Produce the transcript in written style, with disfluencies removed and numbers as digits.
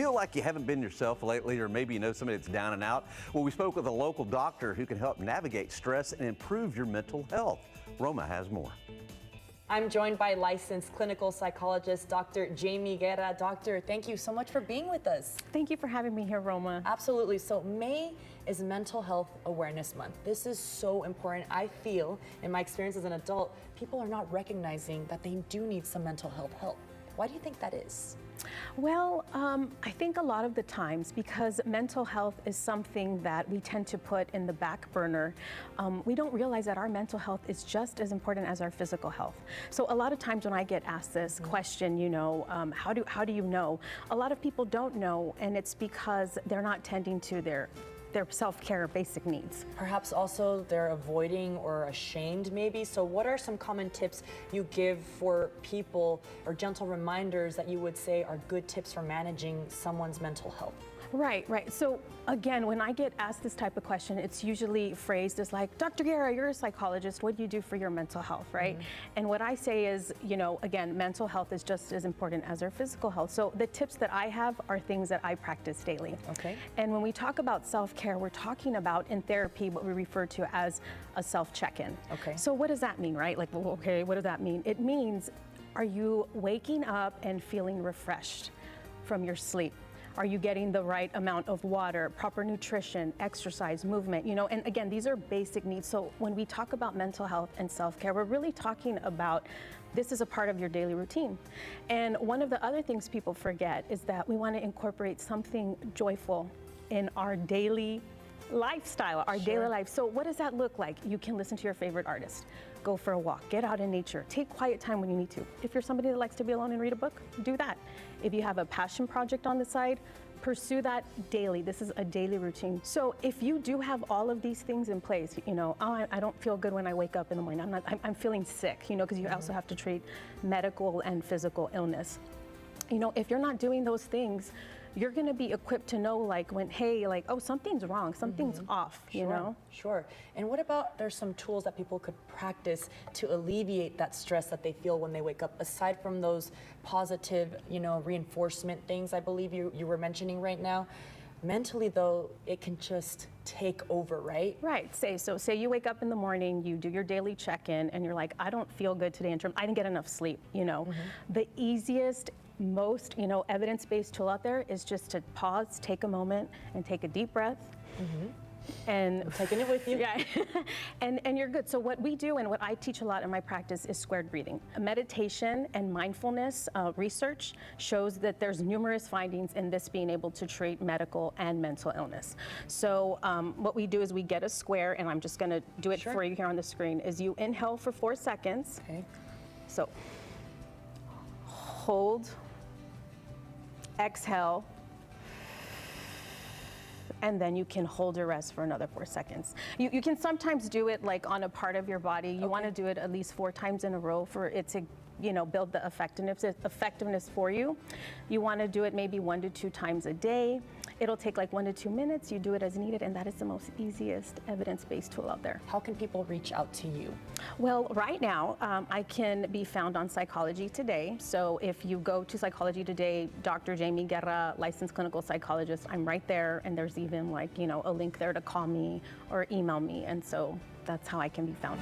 Feel like you haven't been yourself lately, or maybe you know somebody that's down and out? Well, we spoke with a local doctor who can help navigate stress and improve your mental health. Roma has more. I'm joined by licensed clinical psychologist, Dr. Jamie Guerra. Doctor, thank you so much for being with us. Thank you for having me here, Roma. Absolutely. So May is Mental Health Awareness Month. This is so important. I feel, in my experience as an adult, people are not recognizing that they do need some mental health help. Why do you think that is? Well, I think a lot of the times, because mental health is something that we tend to put in the back burner, we don't realize that our mental health is just as important as our physical health. So a lot of times when I get asked this question, you know, how do you know? A lot of people don't know, and it's because they're not tending to their self-care basic needs. Perhaps also they're avoiding or ashamed maybe. So what are some common tips you give for people, or gentle reminders that you would say are good tips for managing someone's mental health? Right. So again, when I get asked this type of question, it's usually phrased as like, Dr. Guerra, you're a psychologist. What do you do for your mental health, right? And what I say is, you know, again, mental health is just as important as our physical health. So the tips that I have are things that I practice daily. Okay. And when we talk about self-care, we're talking about in therapy what we refer to as a self-check-in. Okay. So what does that mean, right? Like, well, okay, what does that mean? It means, are you waking up and feeling refreshed from your sleep? Are you getting the right amount of water, proper nutrition, exercise, movement? You know, and again, these are basic needs. So when we talk about mental health and self-care, we're really talking about this is a part of your daily routine. And one of the other things people forget is that we want to incorporate something joyful in our daily lifestyle, our daily life. So what does that look like? You can listen to your favorite artist, go for a walk, get out in nature, take quiet time when you need to. If you're somebody that likes to be alone and read a book, do that. If you have a passion project on the side, pursue that daily. This is a daily routine. So if you do have all of these things in place, you know, oh, I don't feel good when I wake up in the morning. I'm feeling sick, you know, because you also have to treat medical and physical illness. You know, if you're not doing those things, you're going to be equipped to know, like, when, hey, like, oh, something's wrong, something's off, you know? Sure. And what about, there's some tools that people could practice to alleviate that stress that they feel when they wake up, aside from those positive, you know, reinforcement things I believe you were mentioning right now? Mentally, though, it can just take over, right? Right. Say you wake up in the morning, you do your daily check-in, and you're like, I don't feel good today I didn't get enough sleep, you know? The easiest, most, you know, evidence-based tool out there is just to pause, take a moment, and take a deep breath. And I'm taking it with you. Yeah, and you're good. So what we do and what I teach a lot in my practice is squared breathing. Meditation and mindfulness research shows that there's numerous findings in this being able to treat medical and mental illness. So what we do is we get a square, and I'm just going to do it for you here on the screen, is you inhale for 4 seconds. Okay. So hold, exhale, and then you can hold your rest for another 4 seconds. You can sometimes do it like on a part of your body. You want to do it at least 4 times in a row for it to, you know, build the effectiveness for you. You want to do it maybe 1 to 2 times a day. It'll take like 1 to 2 minutes. You do it as needed, and that is the most easiest evidence-based tool out there. How can people reach out to you? Well, right now, I can be found on Psychology Today. So if you go to Psychology Today, Dr. Jamie Guerra, licensed clinical psychologist, I'm right there, and there's even like, you know, a link there to call me or email me, and so that's how I can be found.